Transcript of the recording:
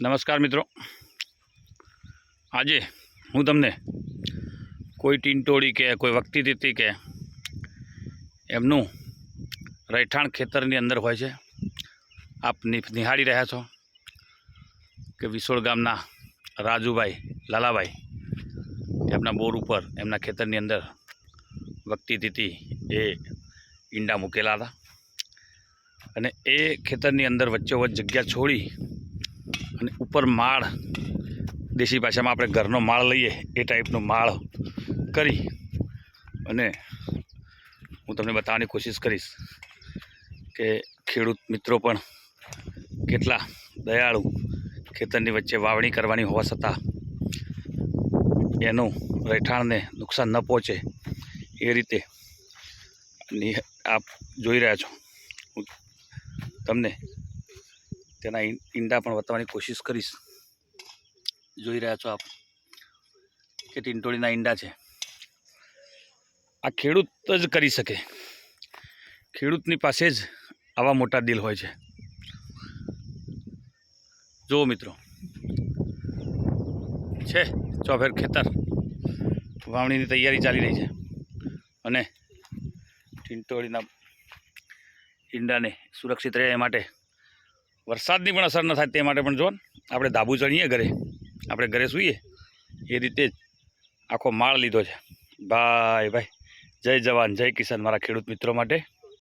નમસ્કાર મિત્રો, આજે હું તમને કોઈ ટીંટોળી કે કોઈ વક્તિતિથિ કે એમનું રહેઠાણ ખેતરની અંદર હોય છે. આપ નિહાળી રહ્યા છો કે વિસોળ ગામના રાજુભાઈ લાલાભાઈ એમના બોર ઉપર એમના ખેતરની અંદર વક્તિતિથિ એ ઈંડા મૂકેલા હતા અને એ ખેતરની અંદર વચ્ચોવચ્ચ જગ્યા છોડી અને ઉપર માળ, દેશી ભાષામાં આપણે ઘરનો માળ લઈએ એ ટાઈપનો માળ કરી અને હું તમને બતાવવાની કોશિશ કરીશ કે ખેડૂત મિત્રો પણ કેટલા દયાળુ, ખેતરની વચ્ચે વાવણી કરવાની હોવા છતાં એનું રહેઠાણને નુકસાન ન પહોંચે એ રીતે આપ જોઈ રહ્યા છો. હું તમને તેના ઈંડા પણ બતાવવાની કોશિશ કરીશ. જોઈ રહ્યા છો આપ કે ટીંટોળીના ઈંડા છે. આ ખેડૂત જ કરી શકે. ખેડૂતની પાસે જ આવા મોટા દિલ હોય છે. જુઓ મિત્રો, છે ચોફેર ખેતર, વાવણીની તૈયારી ચાલી રહી છે અને ટીંટોળીના ઈંડાને સુરક્ષિત રહે એ માટે વરસાદની પણ અસર ન થાય તે માટે પણ જો આપણે ધાબુ ચણીએ ઘરે, આપણે ઘરે સૂઈએ એ રીતે જ આખો માળ લીધો છે. ભાઈ જય જવાન જય કિસાન મારા ખેડૂત મિત્રો માટે.